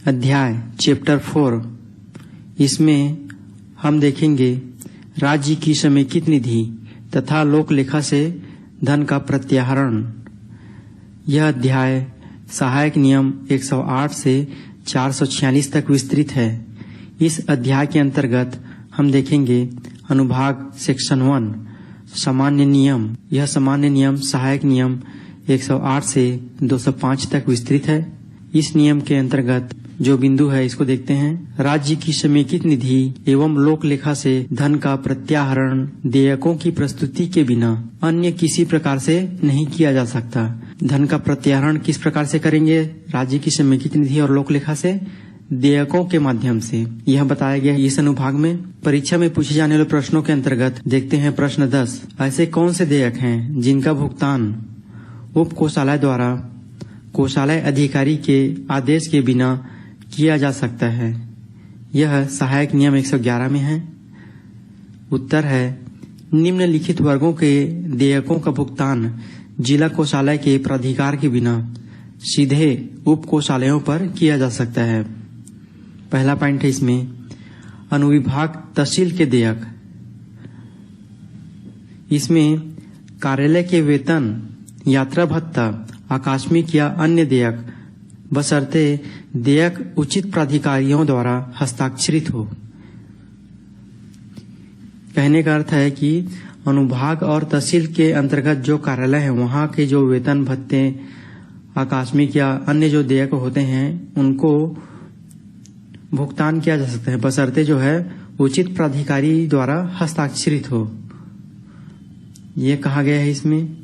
अध्याय चैप्टर 4। इसमें हम देखेंगे राज्य की समेकित निधि तथा लोक लेखा से धन का प्रत्याहरण। यह अध्याय सहायक नियम 108 से 446 तक विस्तृत है। इस अध्याय के अंतर्गत हम देखेंगे अनुभाग सेक्शन 1 सामान्य नियम। यह सामान्य नियम सहायक नियम 108 से 205 तक विस्तृत है। इस नियम के अंतर्गत जो बिंदु है इसको देखते हैं। राज्य की समेकित निधि एवं लोक लेखा से धन का प्रत्याहरण देयकों की प्रस्तुति के बिना अन्य किसी प्रकार से नहीं किया जा सकता। धन का प्रत्याहरण किस प्रकार से करेंगे? राज्य की समेकित निधि और लोक लेखा से देयकों के माध्यम से, यह बताया गया इस अनुभाग में। परीक्षा में पूछे जाने वाले प्रश्नों के अंतर्गत देखते हैं प्रश्न 10। ऐसे कौन से देयक हैं जिनका भुगतान उप कोषालय द्वारा कोषालय अधिकारी के आदेश के बिना किया जा सकता है? यह सहायक नियम 111 में है। उत्तर है निम्नलिखित वर्गों के देयकों का भुगतान जिला कोषालय के प्राधिकार के बिना सीधे उप कोषालयों पर किया जा सकता है। पहला पॉइंट है इसमें अनुविभाग तहसील के देयक। इसमें कार्यालय के वेतन, यात्रा भत्ता, आकस्मिक या अन्य देयक बशर्ते देयक उचित प्राधिकारियों द्वारा हस्ताक्षरित हो। कहने का अर्थ है कि अनुभाग और तहसील के अंतर्गत जो कार्यालय है वहां के जो वेतन भत्ते, आकस्मिक या अन्य जो देयक होते हैं उनको भुगतान किया जा सकता है बशर्ते जो है उचित प्राधिकारी द्वारा हस्ताक्षरित हो, ये कहा गया है इसमें।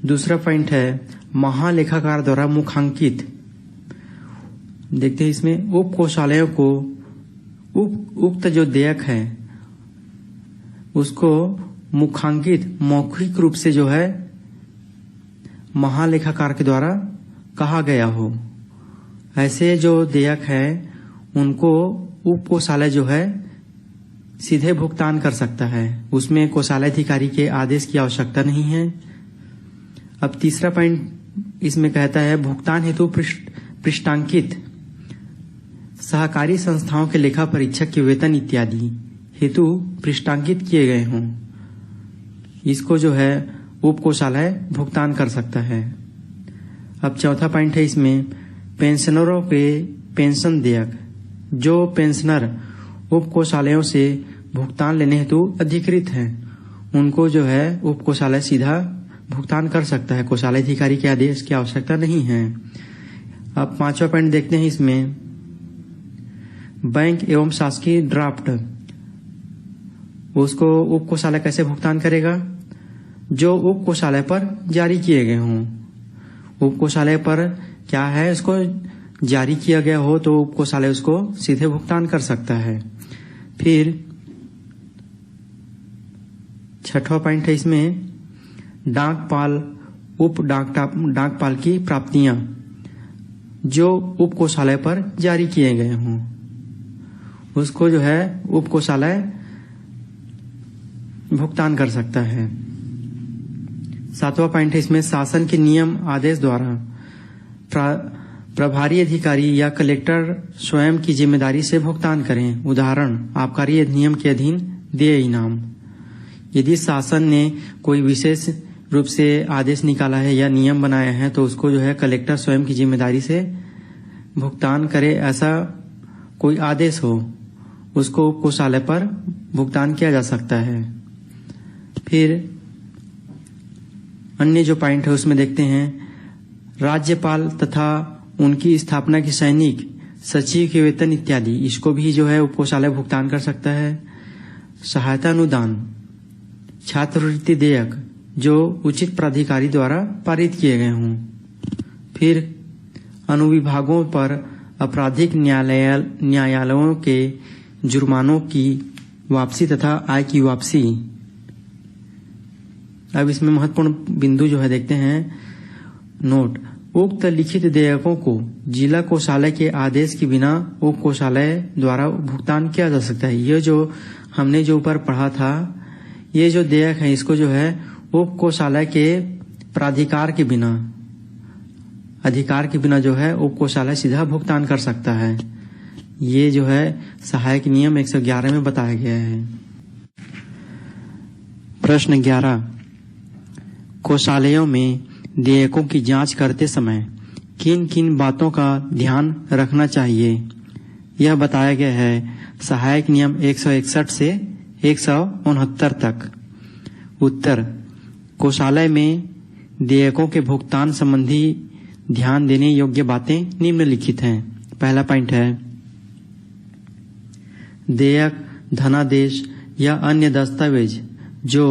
दूसरा पॉइंट है महालेखाकार द्वारा मुखांकित। देखते हैं इसमें उप कोषालयों को उक्त जो देयक है उसको मुखांकित मौखिक रूप से जो है महालेखाकार के द्वारा कहा गया हो। ऐसे जो देयक है उनको उप कोषालय जो है सीधे भुगतान कर सकता है, उसमें कोषालय अधिकारी के आदेश की आवश्यकता नहीं है। अब तीसरा पॉइंट इसमें कहता है भुगतान हेतु पृष्ठांकित सहकारी संस्थाओं के लेखा परीक्षक के वेतन इत्यादि हेतु पृष्ठांकित किए गए हों, इसको जो है उप कोषालय भुगतान कर सकता है। अब चौथा पॉइंट है इसमें पेंशनरों के पेंशन देयक। जो पेंशनर उप कोषालयों से भुगतान लेने हेतु अधिकृत हैं उनको जो है उप कोषालय सीधा भुगतान कर सकता है, कोषालय अधिकारी के आदेश की आवश्यकता नहीं है। अब पांचवा पॉइंट देखते हैं इसमें बैंक एवं शासकीय ड्राफ्ट। उसको उप कोषालय कैसे भुगतान करेगा? जो उप कोषालय पर जारी किए गए हों। उप कोषालय पर क्या है उसको जारी किया गया हो तो उप कोषालय उसको सीधे भुगतान कर सकता है। फिर छठवां पॉइंट है इसमें डाकपाल उप डाकपाल की प्राप्तियां जो उप कोषालय पर जारी किए गए हों उसको जो है उप कोषालय भुगतान कर सकता है। सातवां पॉइंट है इसमें शासन के नियम आदेश द्वारा प्रभारी अधिकारी या कलेक्टर स्वयं की जिम्मेदारी से भुगतान करें। उदाहरण आबकारी अधिनियम के अधीन देय इनाम। यदि शासन ने कोई विशेष रूप से आदेश निकाला है या नियम बनाया है तो उसको जो है कलेक्टर स्वयं की जिम्मेदारी से भुगतान करे, ऐसा कोई आदेश हो उसको कोषालय पर भुगतान किया जा सकता है। फिर अन्य जो पॉइंट है उसमें देखते हैं राज्यपाल तथा उनकी स्थापना के सैनिक सचिव के वेतन इत्यादि, इसको भी जो है उप कोषालय भुगतान कर सकता है। सहायता अनुदान, छात्रवृत्ति देयक जो उचित प्राधिकारी द्वारा पारित किए गए हों। फिर अनुविभागों पर आपराधिक न्यायालयों के जुर्मानों की वापसी तथा आय की वापसी। अब इसमें महत्वपूर्ण बिंदु जो है देखते हैं। नोट, उक्त लिखित देयकों को जिला कोषालय के आदेश के बिना उप कोषालय द्वारा भुगतान किया जा सकता है। ये जो हमने जो ऊपर पढ़ा था, ये जो देयक है इसको जो है उप कोषालय के प्राधिकार के बिना, अधिकार के बिना जो है उप कोषालय सीधा भुगतान कर सकता है। ये जो है सहायक नियम 111 में बताया गया है। प्रश्न 11, कोषालयों में देयकों की जांच करते समय किन किन बातों का ध्यान रखना चाहिए, यह बताया गया है सहायक नियम 161 से 169 तक। उत्तर, कोषालय में देयकों के भुगतान संबंधी ध्यान देने योग्य बातें निम्नलिखित हैं। पहला पॉइंट है, देयक, धनादेश या अन्य दस्तावेज जो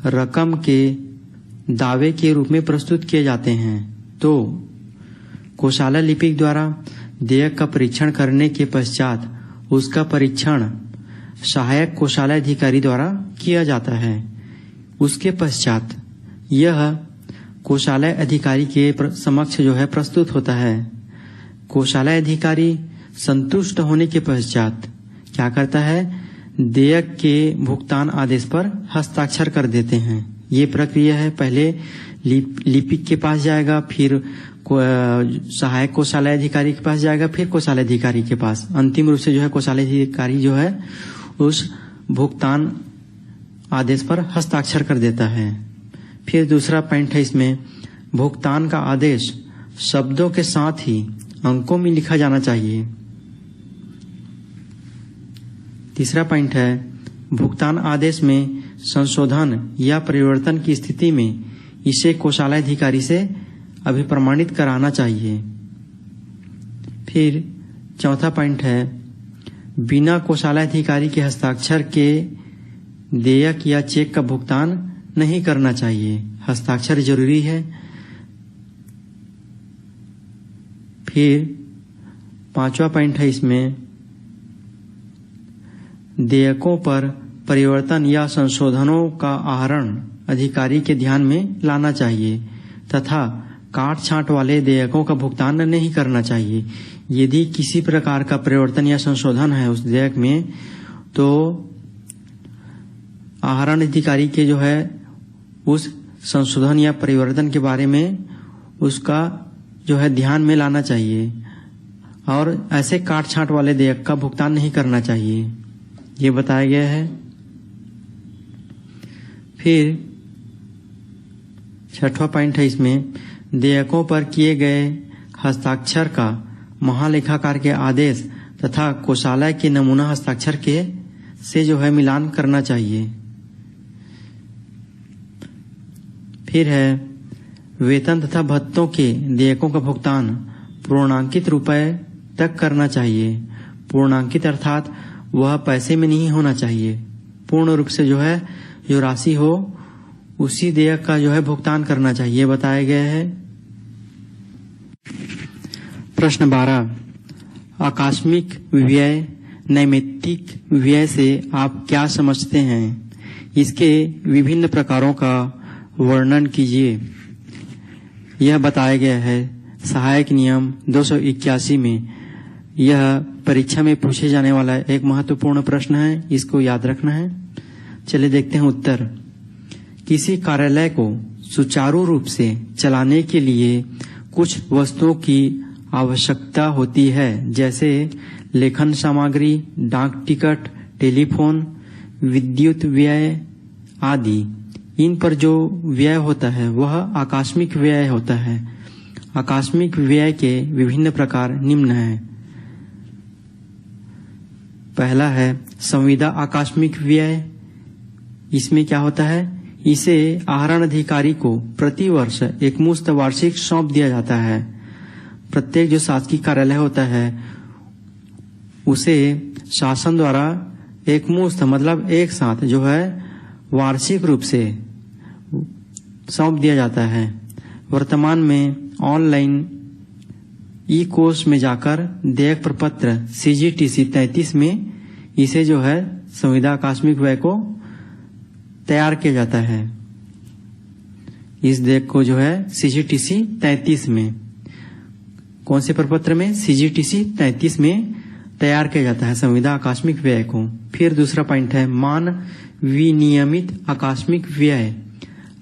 रकम के दावे के रूप में प्रस्तुत किए जाते हैं, तो कोषालय लिपिक द्वारा देयक का परीक्षण करने के पश्चात उसका परीक्षण सहायक कोषालय अधिकारी द्वारा किया जाता है। उसके पश्चात यह कोषालय अधिकारी के समक्ष जो है प्रस्तुत होता है। कोषालय अधिकारी संतुष्ट होने के पश्चात क्या करता है, देयक के भुगतान आदेश पर हस्ताक्षर कर देते हैं। ये प्रक्रिया है, पहले लिपिक के पास जाएगा, फिर सहायक कोषालय अधिकारी के पास जाएगा, फिर कोषालय अधिकारी के पास, अंतिम रूप से जो है कोषालय अधिकारी जो है उस भुगतान आदेश पर हस्ताक्षर कर देता है। फिर दूसरा पॉइंट है इसमें, भुगतान का आदेश शब्दों के साथ ही अंकों में लिखा जाना चाहिए। तीसरा पॉइंट है, भुगतान आदेश में संशोधन या परिवर्तन की स्थिति में इसे कोषालय अधिकारी से अभिप्रमाणित कराना चाहिए। फिर चौथा पॉइंट है, बिना कोषालय अधिकारी के हस्ताक्षर के देयक या चेक का भुगतान नहीं करना चाहिए। हस्ताक्षर जरूरी है। फिर पांचवा पॉइंट है इसमें, देयकों पर परिवर्तन या संशोधनों का आहरण अधिकारी के ध्यान में लाना चाहिए तथा काट छांट वाले देयकों का भुगतान नहीं करना चाहिए। यदि किसी प्रकार का परिवर्तन या संशोधन है उस देयक में, तो आहरण अधिकारी के जो है उस संशोधन या परिवर्तन के बारे में उसका जो है ध्यान में लाना चाहिए और ऐसे काट छांट वाले देयक का भुगतान नहीं करना चाहिए, ये बताया गया है। फिर छठवां पॉइंट है इसमें, देयकों पर किए गए हस्ताक्षर का महालेखाकार के आदेश तथा कोषालय के नमूना हस्ताक्षर के से जो है मिलान करना चाहिए। फिर है, वेतन तथा भत्तों के देयकों का भुगतान पूर्णांकित रुपए तक करना चाहिए। पूर्णांकित अर्थात वह पैसे में नहीं होना चाहिए, पूर्ण रूप से जो है जो राशि हो उसी देयक का जो है भुगतान करना चाहिए, बताया गया है। प्रश्न 12, आकस्मिक व्यय नैमित्तिक व्यय से आप क्या समझते हैं? इसके विभिन्न प्रकारों का वर्णन कीजिए। यह बताया गया है सहायक नियम 281 में। यह परीक्षा में पूछे जाने वाला एक महत्वपूर्ण प्रश्न है, इसको याद रखना है। चलिए देखते हैं उत्तर। किसी कार्यालय को सुचारू रूप से चलाने के लिए कुछ वस्तुओं की आवश्यकता होती है, जैसे लेखन सामग्री, डाक टिकट, टेलीफोन, विद्युत व्यय आदि। इन पर जो व्यय होता है वह आकस्मिक व्यय होता है। आकस्मिक व्यय के विभिन्न प्रकार निम्न हैं। पहला है संविदा आकस्मिक व्यय। इसमें क्या होता है, इसे आहरण अधिकारी को प्रतिवर्ष एकमुश्त वार्षिक सौंप दिया जाता है। प्रत्येक जो शासकीय कार्यालय होता है उसे शासन द्वारा एकमुश्त मतलब एक साथ जो है वार्षिक रूप से सौंप दिया जाता है। वर्तमान में ऑनलाइन ई कोर्स में जाकर देयक प्रपत्र CGTC 33 में इसे जो है संविदा आकस्मिक व्यय को तैयार किया जाता है। इस देयक को जो है CGTC 33 में, कौन से प्रपत्र में, CGTC 33 में तैयार किया जाता है संविदा आकस्मिक व्यय को। फिर दूसरा पॉइंट है मान विनियमित आकस्मिक व्यय।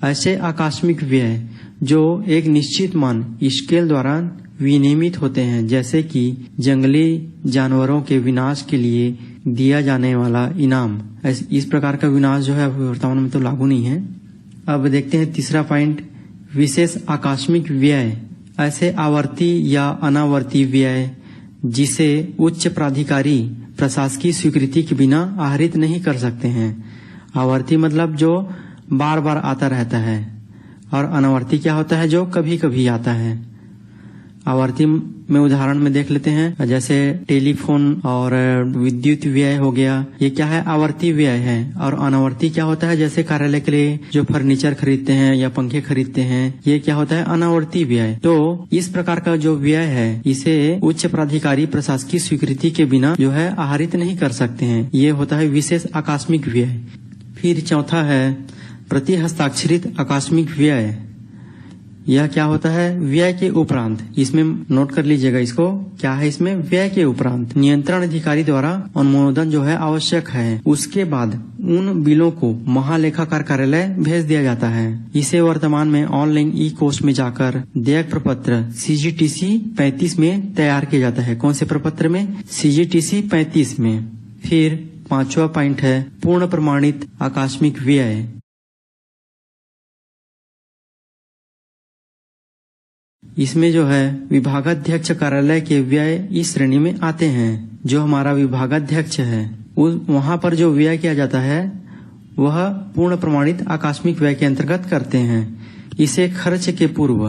ऐसे आकस्मिक व्यय जो एक निश्चित मान स्केल द्वारा विनियमित होते हैं, जैसे कि जंगली जानवरों के विनाश के लिए दिया जाने वाला इनाम। इस प्रकार का विनाश जो है वर्तमान में तो लागू नहीं है। अब देखते हैं तीसरा पॉइंट, विशेष आकस्मिक व्यय। ऐसे आवर्ती या अनावर्ती व्यय जिसे उच्च प्राधिकारी प्रशासकीय स्वीकृति के बिना आहरित नहीं कर सकते हैं। आवर्ती मतलब जो बार बार आता रहता है, और अनावर्ती क्या होता है, जो कभी कभी आता है। आवर्ती में उदाहरण में देख लेते हैं, जैसे टेलीफोन और विद्युत व्यय हो गया, ये क्या है, आवर्ती व्यय है। और अनावर्ती क्या होता है, जैसे कार्यालय के लिए जो फर्नीचर खरीदते हैं या पंखे खरीदते हैं, ये क्या होता है, अनावर्ती व्यय। तो इस प्रकार का जो व्यय है इसे उच्च प्राधिकारी प्रशासकीय स्वीकृति के बिना जो है आहरित नहीं कर सकते हैं, ये होता है विशेष आकस्मिक व्यय। फिर चौथा है प्रति हस्ताक्षरित आकस्मिक व्यय। यह क्या होता है, व्यय के उपरांत। इसमें नोट कर लीजिएगा इसको, क्या है इसमें, व्यय के उपरांत नियंत्रण अधिकारी द्वारा अनुमोदन जो है आवश्यक है। उसके बाद उन बिलों को महालेखाकार कार्यालय भेज दिया जाता है। इसे वर्तमान में ऑनलाइन ई कोर्स में जाकर देयक प्रपत्र CGTC 35 में तैयार किया जाता है। कौन से प्रपत्र में, CGTC 35 में। फिर पांचवा पॉइंट है पूर्ण प्रमाणित आकस्मिक व्यय। इसमें जो है विभागाध्यक्ष कार्यालय के व्यय इस श्रेणी में आते हैं। जो हमारा विभागाध्यक्ष है वहाँ पर जो व्यय किया जाता है वह पूर्ण प्रमाणित आकस्मिक व्यय के अंतर्गत करते हैं। इसे खर्च के पूर्व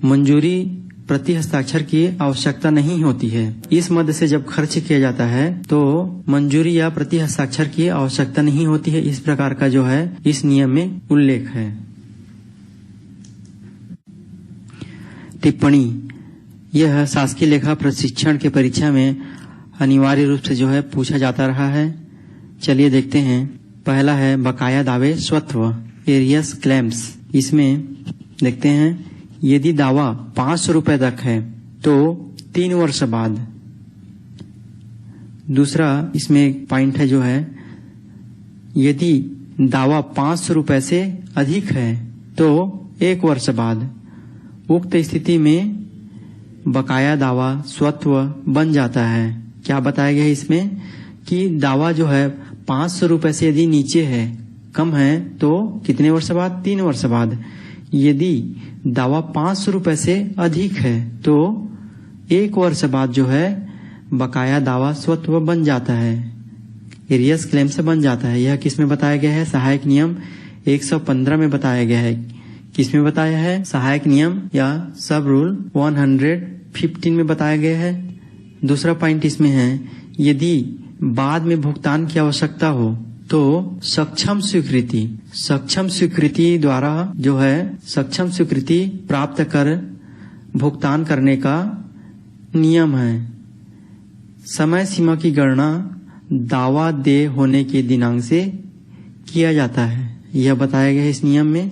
मंजूरी प्रति हस्ताक्षर की आवश्यकता नहीं होती है। इस मद से जब खर्च किया जाता है तो मंजूरी या प्रति हस्ताक्षर की आवश्यकता नहीं होती है। इस प्रकार का जो है इस नियम में उल्लेख है। टिप्पणी, यह शासकीय लेखा प्रशिक्षण के परीक्षा में अनिवार्य रूप से जो है पूछा जाता रहा है। चलिए देखते हैं। पहला है बकाया दावे स्वत्व, एरियस क्लेम्स। इसमें देखते हैं, यदि दावा 500 रुपए तक है तो 3 वर्ष बाद। दूसरा इसमें एक पॉइंट है जो है, यदि दावा 500 रुपए से अधिक है तो 1 वर्ष बाद। उक्त स्थिति में बकाया दावा स्वत्व बन जाता है। क्या बताया गया है इसमें कि दावा जो है 500 रुपए से यदि नीचे है, कम है, तो कितने वर्ष बाद, 3 वर्ष बाद। यदि दावा 500 रुपए से अधिक है तो 1 वर्ष बाद जो है बकाया दावा स्वत्व बन जाता है, एरियस क्लेम से बन जाता है। यह किस में बताया गया है, सहायक नियम 115 में बताया गया है। किसमें बताया है, सहायक नियम या सब रूल 115 में बताया गया है। दूसरा पॉइंट इसमें है, यदि बाद में भुगतान की आवश्यकता हो तो सक्षम स्वीकृति द्वारा जो है सक्षम स्वीकृति प्राप्त कर भुगतान करने का नियम है। समय सीमा की गणना दावा देय होने के दिनांक से किया जाता है, यह बताया गया है इस नियम में।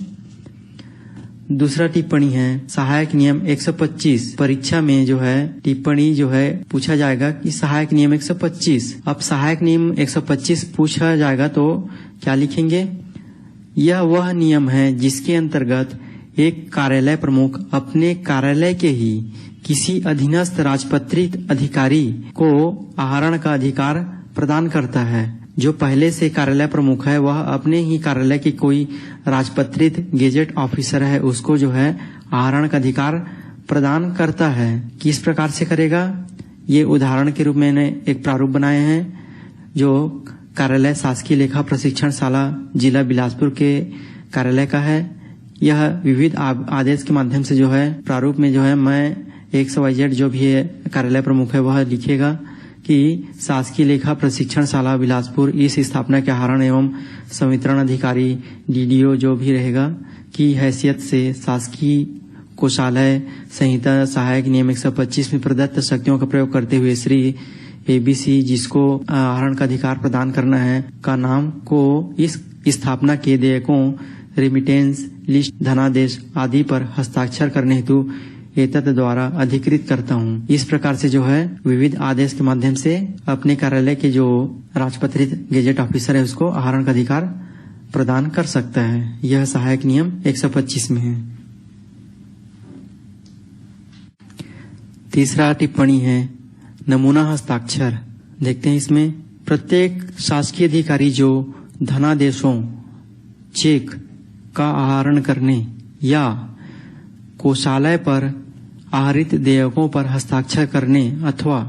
दूसरा टिप्पणी है सहायक नियम 125। परीक्षा में जो है टिप्पणी जो है पूछा जाएगा कि सहायक नियम 125। अब सहायक नियम 125 पूछा जाएगा तो क्या लिखेंगे, यह वह नियम है जिसके अंतर्गत एक कार्यालय प्रमुख अपने कार्यालय के ही किसी अधीनस्थ राजपत्रित अधिकारी को आहरण का अधिकार प्रदान करता है। जो पहले से कार्यालय प्रमुख है वह अपने ही कार्यालय के कोई राजपत्रित गेजेट ऑफिसर है उसको जो है आहरण का अधिकार प्रदान करता है। किस प्रकार से करेगा, ये उदाहरण के रूप में मैंने एक प्रारूप बनाए हैं जो कार्यालय शासकीय लेखा प्रशिक्षण शाला जिला बिलासपुर के कार्यालय का है। यह विविध आदेश के माध्यम से जो है प्रारूप में जो है मैं XYZ जो भी है कार्यालय प्रमुख है वह लिखेगा कि शासकीय लेखा प्रशिक्षण शाला बिलासपुर इस स्थापना के आहरण एवं संवितरण अधिकारी DDO जो भी रहेगा की हैसियत से शासकीय कोषालय संहिता सहायक नियम 125 में प्रदत्त शक्तियों का प्रयोग करते हुए श्री ABC जिसको आहरण का अधिकार प्रदान करना है का नाम को इस स्थापना के देयकों रेमिटेंस लिस्ट धनादेश आदि पर हस्ताक्षर करने हेतु एतत् द्वारा अधिकृत करता हूँ। इस प्रकार से जो है विविध आदेश के माध्यम से अपने कार्यालय के जो राजपत्रित गेजेट ऑफिसर है उसको आहरण का अधिकार प्रदान कर सकता है। यह सहायक नियम 125 में है। तीसरा टिप्पणी है नमूना हस्ताक्षर। देखते हैं इसमें प्रत्येक शासकीय अधिकारी जो धनादेशों, चेक का आहरण करने या कोषालय पर आहरित देयकों पर हस्ताक्षर करने अथवा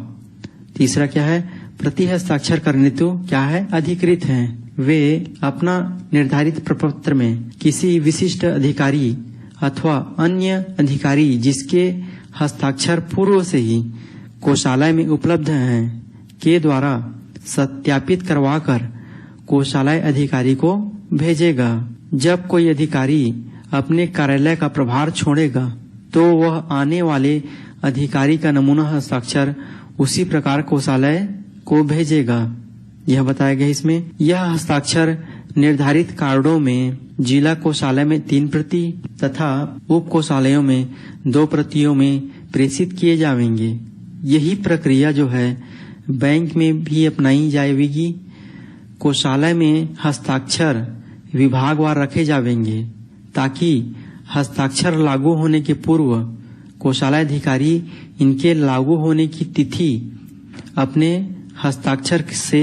तीसरा क्या है प्रति हस्ताक्षर करने तो क्या है अधिकृत हैं, वे अपना निर्धारित प्रपत्र में किसी विशिष्ट अधिकारी अथवा अन्य अधिकारी जिसके हस्ताक्षर पूर्व से ही कोषालय में उपलब्ध हैं के द्वारा सत्यापित करवाकर कोषालय अधिकारी को भेजेगा। जब कोई अधिकारी अपने कार्यालय का प्रभार छोड़ेगा तो वह आने वाले अधिकारी का नमूना हस्ताक्षर उसी प्रकार कोषालय को भेजेगा। यह बताया गया इसमें यह हस्ताक्षर निर्धारित कार्डों में जिला कोषालय में 3 प्रति तथा उप कोषालयों में 2 प्रतियों में प्रेषित किए जाएंगे। यही प्रक्रिया जो है बैंक में भी अपनाई जाएगी। कोषालय में हस्ताक्षर विभागवार रखे जाएंगे ताकि हस्ताक्षर लागू होने के पूर्व कोषालय अधिकारी इनके लागू होने की तिथि अपने हस्ताक्षर से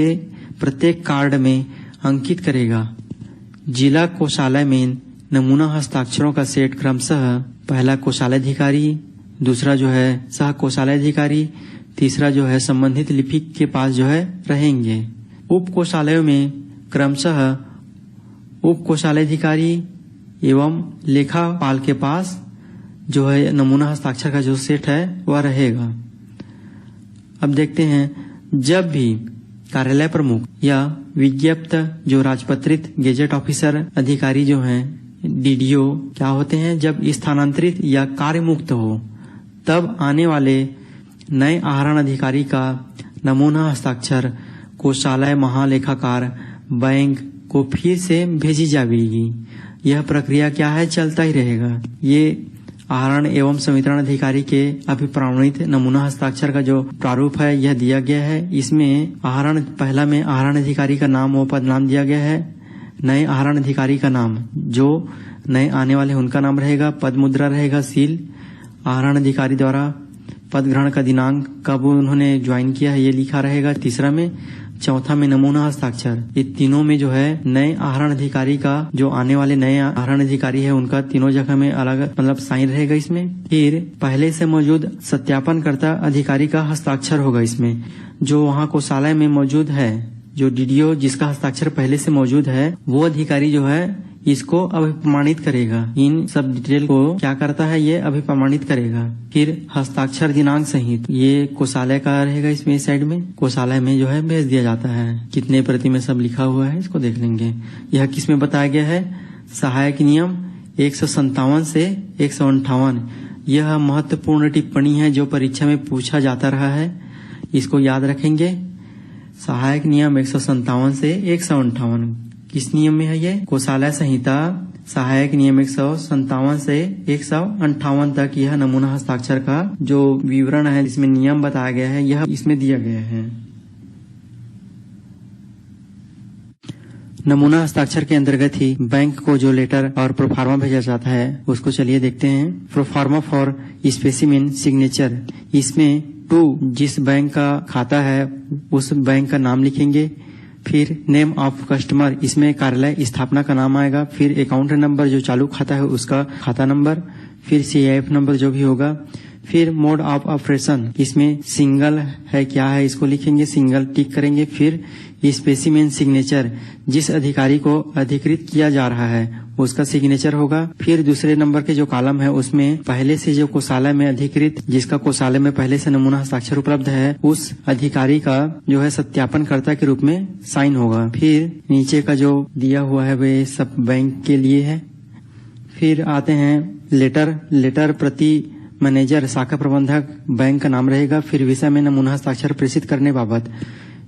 प्रत्येक कार्ड में अंकित करेगा। जिला कोषालय में नमूना हस्ताक्षरों का सेट क्रमशः पहला कोषालय अधिकारी, दूसरा जो है सह कोषालय अधिकारी, तीसरा जो है संबंधित लिपिक के पास जो है रहेंगे। उप कोषालयों में क्रमशः उप कोषालय अधिकारी एवं लेखापाल के पास जो है नमूना हस्ताक्षर का जो सेट है वह रहेगा। अब देखते हैं जब भी कार्यालय प्रमुख या विज्ञप्त जो राजपत्रित गेजेट ऑफिसर अधिकारी जो हैं डीडीओ क्या होते हैं जब स्थानांतरित या कार्य मुक्त हो तब आने वाले नए आहरण अधिकारी का नमूना हस्ताक्षर कोषालय महालेखाकार बैंक को फिर से भेजी जाएगी। यह प्रक्रिया क्या है चलता ही रहेगा। ये आहरण एवं संवितरण अधिकारी के अभिप्रमाणित नमूना हस्ताक्षर का जो प्रारूप है यह दिया गया है। इसमें आहरण पहला में आहरण अधिकारी का नाम व पद नाम दिया गया है। नए आहरण अधिकारी का नाम जो नए आने वाले उनका नाम रहेगा, पद मुद्रा रहेगा, सील, आहरण अधिकारी द्वारा पद ग्रहण का दिनांक कब उन्होंने ज्वाइन किया है ये लिखा रहेगा तीसरा में। चौथा में नमूना हस्ताक्षर। ये तीनों में जो है नए आहरण अधिकारी का जो आने वाले नए आहरण अधिकारी है उनका तीनों जगह में अलग मतलब साइन रहेगा इसमें। फिर पहले से मौजूद सत्यापनकर्ता अधिकारी का हस्ताक्षर होगा इसमें। जो वहाँ कोषालय में मौजूद है जो डीडीओ जिसका हस्ताक्षर पहले से मौजूद है वो अधिकारी जो है इसको अभिप्रमाणित करेगा। इन सब डिटेल को क्या करता है ये अभिप्रमाणित करेगा। फिर हस्ताक्षर दिनांक सहित ये कोषालय का रहेगा इसमें साइड में। कोषालय में जो है भेज दिया जाता है। कितने प्रति में सब लिखा हुआ है इसको देख लेंगे। यह किसमें बताया गया है सहायक नियम 157 से 158। यह महत्वपूर्ण टिप्पणी है जो परीक्षा में पूछा जाता रहा है, इसको याद रखेंगे। सहायक नियम 157 से 158 किस नियम में है ये कोषालय संहिता सहायक नियम 157 से 158 तक यह नमूना हस्ताक्षर का जो विवरण है इसमें नियम बताया गया है यह इसमें दिया गया है। नमूना हस्ताक्षर के अंतर्गत ही बैंक को जो लेटर और प्रोफार्मा भेजा जाता है उसको चलिए देखते हैं। Proforma for specimen signature. इसमें टू जिस बैंक का खाता है उस बैंक का नाम लिखेंगे। फिर नेम ऑफ कस्टमर इसमें कार्यालय स्थापना का नाम आएगा। फिर अकाउंट नंबर जो चालू खाता है उसका खाता नंबर। फिर CIF नंबर जो भी होगा। फिर मोड ऑफ ऑपरेशन इसमें सिंगल है क्या है इसको लिखेंगे, सिंगल टिक करेंगे। फिर स्पेसिमेन सिग्नेचर जिस अधिकारी को अधिकृत किया जा रहा है उसका सिग्नेचर होगा। फिर दूसरे नंबर के जो कॉलम है उसमें पहले से जो कोषालय में अधिकृत जिसका कोषालय में पहले से नमूना हस्ताक्षर उपलब्ध है उस अधिकारी का जो है सत्यापनकर्ता के रूप में साइन होगा। फिर नीचे का जो दिया हुआ है वे सब बैंक के लिए है। फिर आते हैं लेटर प्रति मैनेजर शाखा प्रबंधक बैंक का नाम रहेगा। फिर विषय में नमूना हस्ताक्षर प्रेषित करने बाबत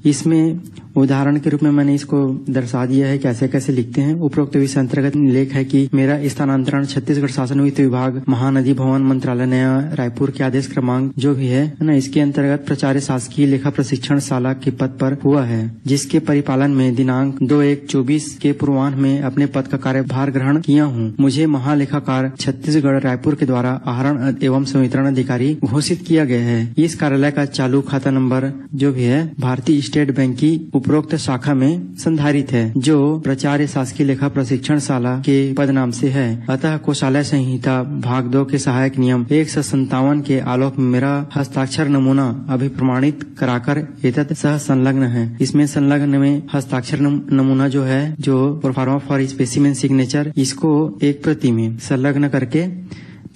इसमें उदाहरण के रूप में मैंने इसको दर्शा दिया है कैसे कैसे लिखते हैं। उपरोक्त विषय अंतर्गत लेख है कि मेरा स्थानांतरण छत्तीसगढ़ शासन वित्त विभाग महानदी भवन मंत्रालय नया रायपुर के आदेश क्रमांक जो भी है ना, इसके अंतर्गत प्राचार्य शासकीय लेखा प्रशिक्षण शाला के पद पर हुआ है, जिसके परिपालन में दिनांक 2/1/24 के पूर्वाह्न में अपने पद का कार्यभार ग्रहण किया हूँ। मुझे महालेखाकार छत्तीसगढ़ रायपुर के द्वारा आहरण एवं संवितरण अधिकारी घोषित किया गया है। इस कार्यालय का चालू खाता नंबर जो भी है भारतीय स्टेट बैंक की उपरोक्त शाखा में संधारित है, जो प्राचार्य शासकीय लेखा प्रशिक्षण शाला के पद नाम से है। अतः कोषालय संहिता भाग 2 के सहायक नियम 157 के आलोक में मेरा हस्ताक्षर नमूना अभिप्रमाणित कराकर एतत् सह संलग्न है। इसमें संलग्न में हस्ताक्षर नमूना जो है, जो प्रोफार्मा फॉर स्पेसिमेन सिग्नेचर, इसको एक प्रति में संलग्न करके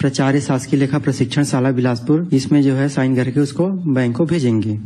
प्राचार्य शासकीय लेखा प्रशिक्षण शाला बिलासपुर इसमें जो है साइन करके उसको बैंक को भेजेंगे।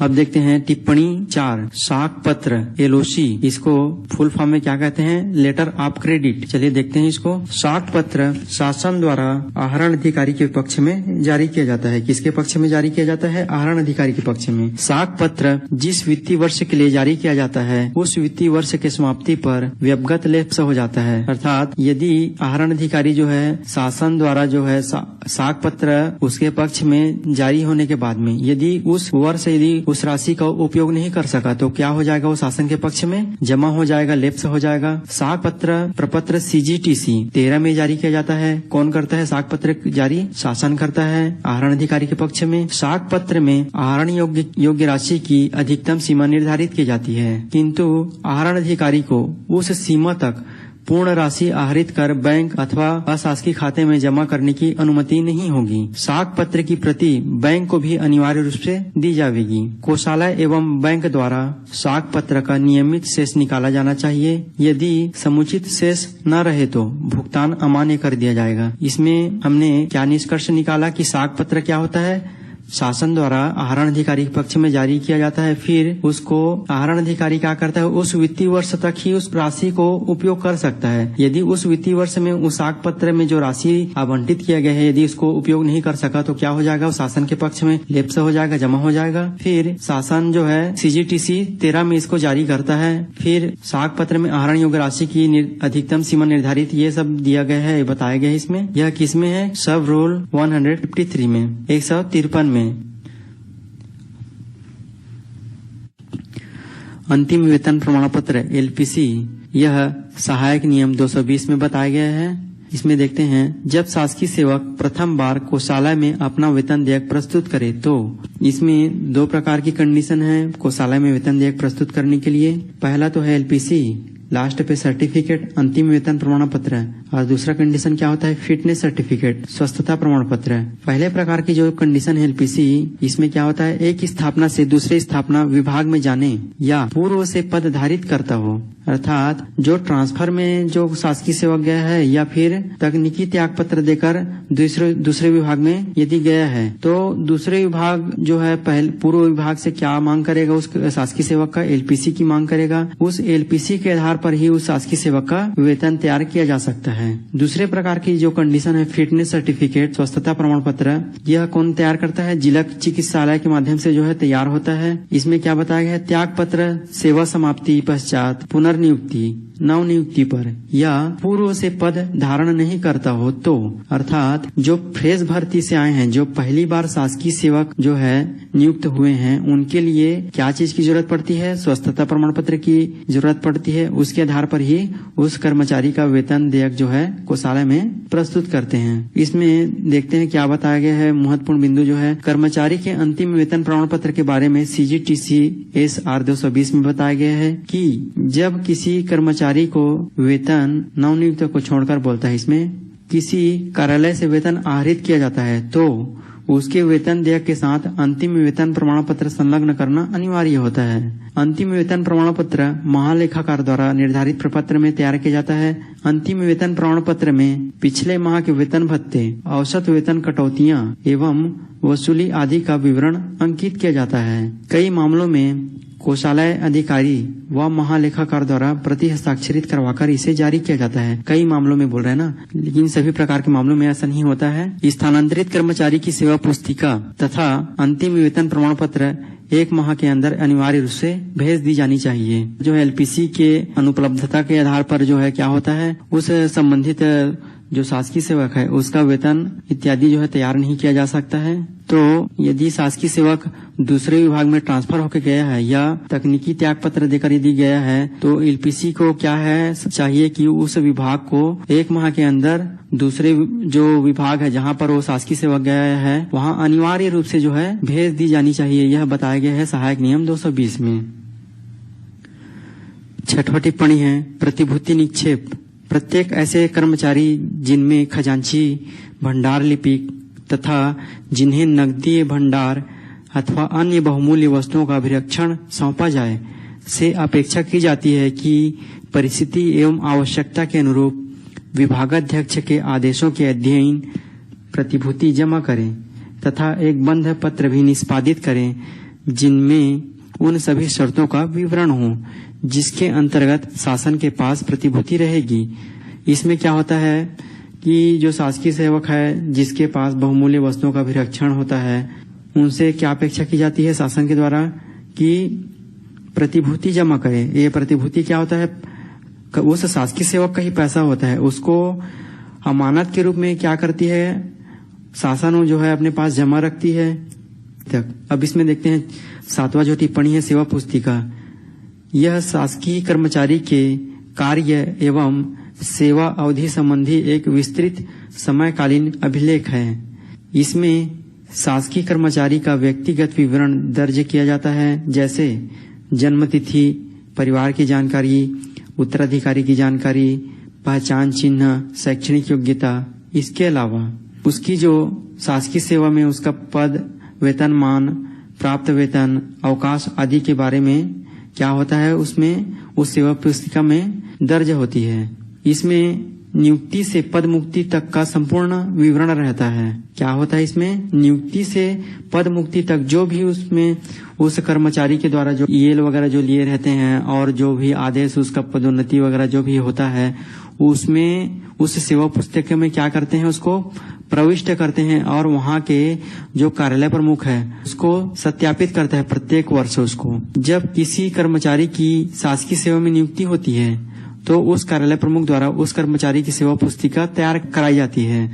अब देखते हैं टिप्पणी 4 साख पत्र एलओसी, इसको फुल फॉर्म में क्या कहते हैं? Letter of credit. चलिए देखते हैं इसको। साख पत्र शासन द्वारा आहरण अधिकारी के पक्ष में जारी किया जाता है। किसके पक्ष में जारी किया जाता है? आहरण अधिकारी के पक्ष में। साख पत्र जिस वित्तीय वर्ष के लिए जारी किया जाता है उस वित्तीय वर्ष के समाप्ति पर व्यवगत लेप्स हो जाता है। अर्थात यदि आहरण अधिकारी जो है शासन द्वारा जो है साख पत्र उसके पक्ष में जारी होने के बाद में यदि उस वर्ष यदि उस राशि का उपयोग नहीं कर सका तो क्या हो जाएगा? वो शासन के पक्ष में जमा हो जाएगा, लेप्स हो जाएगा। साख पत्र प्रपत्र CGTC 13 में जारी किया जाता है। कौन करता है साख पत्र जारी? शासन करता है आहरण अधिकारी के पक्ष में। साख पत्र में आहरण योग्य राशि की अधिकतम सीमा निर्धारित की जाती है, किंतु आहरण अधिकारी को उस सीमा तक पूर्ण राशि आहरित कर बैंक अथवा अशासकीय खाते में जमा करने की अनुमति नहीं होगी। साख पत्र की प्रति बैंक को भी अनिवार्य रूप से दी जाएगी। कोषालय एवं बैंक द्वारा साख पत्र का नियमित शेष निकाला जाना चाहिए। यदि समुचित शेष न रहे तो भुगतान अमान्य कर दिया जाएगा। इसमें हमने क्या निष्कर्ष निकाला कि साख पत्र क्या होता है? शासन द्वारा आहरण अधिकारी के पक्ष में जारी किया जाता है। फिर उसको आहरण अधिकारी क्या करता है? उस वित्तीय वर्ष तक ही उस राशि को उपयोग कर सकता है। यदि उस वित्तीय वर्ष में उस साख पत्र में जो राशि आवंटित किया गया है यदि उसको उपयोग नहीं कर सका तो क्या हो जाएगा? वो शासन के पक्ष में लेप्स हो जाएगा, जमा हो जाएगा। फिर शासन जो है CGTC 13 में इसको जारी करता है। फिर साख पत्र में आहरण योग्य राशि की अधिकतम सीमा निर्धारित ये सब दिया गया है, बताया गया है। इसमें यह किसमें है? सब रूल 153 में 153 में। अंतिम वेतन प्रमाण पत्र LPC, यह सहायक नियम 220 में बताया गया है। इसमें देखते हैं जब शासकीय सेवक प्रथम बार कोषालय में अपना वेतन देयक प्रस्तुत करे तो इसमें 2 प्रकार की कंडीशन है कोषालय में वेतन देयक प्रस्तुत करने के लिए। पहला तो है LPC, लास्ट पे सर्टिफिकेट अंतिम वेतन प्रमाण पत्र, और दूसरा कंडीशन क्या होता है? फिटनेस सर्टिफिकेट स्वस्थता प्रमाण पत्र। पहले प्रकार की जो कंडीशन है LPC, इसमें क्या होता है? एक स्थापना से दूसरे स्थापना विभाग में जाने या पूर्व से पद धारित करता हो, अर्थात जो ट्रांसफर में जो शासकीय सेवक गया है या फिर तकनीकी त्याग पत्र देकर दूसरे विभाग में यदि गया है तो दूसरे विभाग जो है पहले पूर्व विभाग से क्या मांग करेगा? उस शासकीय सेवक का LPC की मांग करेगा। उस LPC के आधार पर ही उस शासकीय सेवक का वेतन तैयार किया जा सकता है। दूसरे प्रकार की जो कंडीशन है फिटनेस सर्टिफिकेट स्वस्थता प्रमाण पत्र, यह कौन तैयार करता है? जिला चिकित्सालय के माध्यम से जो है तैयार होता है। इसमें क्या बताया गया है? त्याग पत्र सेवा समाप्ति पश्चात पुनर्नियुक्ति नवनियुक्ति पर या पूर्व से पद धारण नहीं करता हो तो, अर्थात जो फ्रेश भर्ती से आए हैं, जो पहली बार शासकीय सेवक जो है नियुक्त हुए हैं, उनके लिए क्या चीज की जरूरत पड़ती है? स्वस्थता प्रमाण पत्र की जरूरत पड़ती है। उसके आधार पर ही उस कर्मचारी का वेतन देयक जो है कोषालय में प्रस्तुत करते हैं। इसमें देखते हैं क्या बताया गया है। महत्वपूर्ण बिंदु जो है कर्मचारी के अंतिम वेतन प्रमाण पत्र के बारे में CGTC SR 220 में बताया गया है कि जब किसी कर्मचारी को वेतन नवनियुक्त को छोड़कर बोलता है, इसमें किसी कार्यालय से वेतन आहरित किया जाता है तो उसके वेतन देयक के साथ अंतिम वेतन प्रमाण पत्र संलग्न करना अनिवार्य होता है। अंतिम वेतन प्रमाण पत्र महालेखाकार द्वारा निर्धारित प्रपत्र में तैयार किया जाता है। अंतिम वेतन प्रमाण पत्र में पिछले माह के वेतन भत्ते, औसत वेतन कटौतियां एवं वसूली आदि का विवरण अंकित किया जाता है। कई मामलों में कोषालय अधिकारी व महालेखाकार द्वारा प्रति हस्ताक्षरित करवाकर इसे जारी किया जाता है। कई मामलों में बोल रहे हैं ना, लेकिन सभी प्रकार के मामलों में ऐसा नहीं होता है। स्थानांतरित कर्मचारी की सेवा पुस्तिका तथा अंतिम वेतन प्रमाण पत्र 1 माह के अंदर अनिवार्य रूप से भेज दी जानी चाहिए। जो है एलपीसी के अनुपलब्धता के आधार पर जो है क्या होता है, उस संबंधित जो शासकीय सेवक है उसका वेतन इत्यादि जो है तैयार नहीं किया जा सकता है। तो यदि शासकीय सेवक दूसरे विभाग में ट्रांसफर होकर गया है या तकनीकी त्याग पत्र देकर यदि गया है तो एलपीसी को क्या है चाहिए कि उस विभाग को 1 माह के अंदर दूसरे जो विभाग है जहां पर वो शासकीय सेवक गया है वहां अनिवार्य रूप से जो है भेज दी जानी चाहिए। यह बताया गया है सहायक नियम 220 में। 6वां टिप्पणी है प्रतिभूति निक्षेप। प्रत्येक ऐसे कर्मचारी जिनमें खजांची, भंडार लिपिक तथा जिन्हें नकदी भंडार अथवा अन्य बहुमूल्य वस्तुओं का अभिरक्षण सौंपा जाए से अपेक्षा की जाती है कि परिस्थिति एवं आवश्यकता के अनुरूप विभागाध्यक्ष के आदेशों के अधीन प्रतिभूति जमा करें तथा एक बंध पत्र भी निष्पादित करें जिनमें उन सभी शर्तों का विवरण हो जिसके अंतर्गत शासन के पास प्रतिभूति रहेगी। इसमें क्या होता है कि जो शासकीय सेवक है जिसके पास बहुमूल्य वस्तुओं का अभिरक्षण होता है उनसे क्या अपेक्षा की जाती है शासन के द्वारा कि प्रतिभूति जमा करे। ये प्रतिभूति क्या होता है, उस शासकीय सेवक का ही पैसा होता है, उसको अमानत के रूप में क्या करती है शासन जो है अपने पास जमा रखती है। अब इसमें देखते हैं 7वां जो टिप्पणी है सेवा पुस्तिका। यह शासकीय कर्मचारी के कार्य एवं सेवा अवधि संबंधी एक विस्तृत समयकालीन अभिलेख है। इसमें शासकीय कर्मचारी का व्यक्तिगत विवरण दर्ज किया जाता है, जैसे जन्म तिथि, परिवार की जानकारी, उत्तराधिकारी की जानकारी, पहचान चिन्ह, शैक्षणिक योग्यता। इसके अलावा उसकी जो शासकीय सेवा में उसका पद, वेतनमान, प्राप्त वेतन, अवकाश आदि के बारे में क्या होता है उसमें उस सेवा पुस्तिका में दर्ज होती है। इसमें नियुक्ति से पद मुक्ति तक का संपूर्ण विवरण रहता है। क्या होता है इसमें नियुक्ति से पद मुक्ति तक जो भी उसमें उस कर्मचारी के द्वारा जो ईएल वगैरह जो लिए रहते हैं और जो भी आदेश उसका पदोन्नति वगैरह जो भी होता है उसमें उस सेवा पुस्तिका में क्या करते हैं उसको प्रविष्ट करते हैं और वहां के जो कार्यालय प्रमुख है उसको सत्यापित करता है प्रत्येक वर्ष। उसको जब किसी कर्मचारी की शासकीय सेवा में नियुक्ति होती है तो उस कार्यालय प्रमुख द्वारा उस कर्मचारी की सेवा पुस्तिका तैयार कराई जाती है।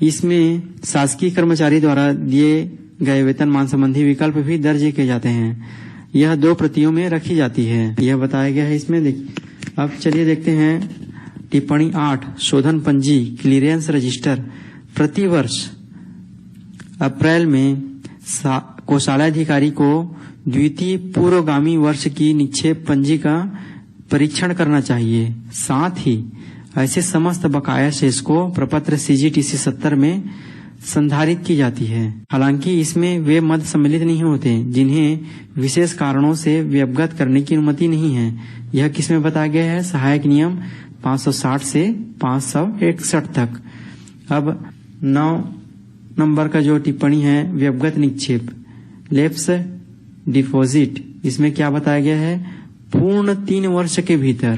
इसमें शासकीय कर्मचारी द्वारा दिए गए वेतनमान संबंधी विकल्प भी दर्ज किए जाते हैं। यह 2 प्रतियों में रखी जाती है, यह बताया गया है इसमें। अब चलिए देखते हैं टिप्पणी 8 शोधन पंजी क्लियरेंस रजिस्टर। प्रतिवर्ष अप्रैल में कोषालय अधिकारी को द्वितीय पूर्वगामी वर्ष की निक्षेप पंजी का परीक्षण करना चाहिए। साथ ही ऐसे समस्त बकाया शेष को प्रपत्र CGTC 70 में संधारित की जाती है। हालांकि इसमें वे मद सम्मिलित नहीं होते जिन्हें विशेष कारणों से व्यवगत करने की अनुमति नहीं है। यह किसमें बताया गया है, सहायक नियम 560 से 561 तक। अब 9 नंबर का जो टिप्पणी है व्यवगत निक्षेप लेप्स डिपॉजिट। इसमें क्या बताया गया है, पूर्ण 3 वर्ष के भीतर,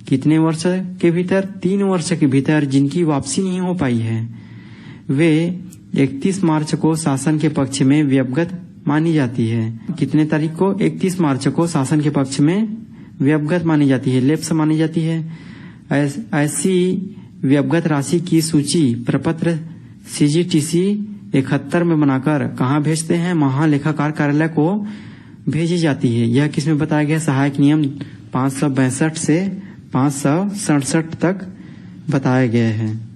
कितने वर्ष के भीतर, 3 वर्ष के भीतर जिनकी वापसी नहीं हो पाई है वे 31 मार्च को शासन के पक्ष में व्यवगत मानी जाती है। कितने तारीख को, 31 मार्च को शासन के पक्ष में व्यवगत मानी जाती है, लेप्स मानी जाती है। ऐसी व्यवगत राशि की सूची प्रपत्र CGTC 71 में बनाकर कहाँ भेजते हैं, महालेखाकार कार्यालय को भेजी जाती है। यह किसमें बताया गया, सहायक नियम 562 से 567 तक बताया गया है।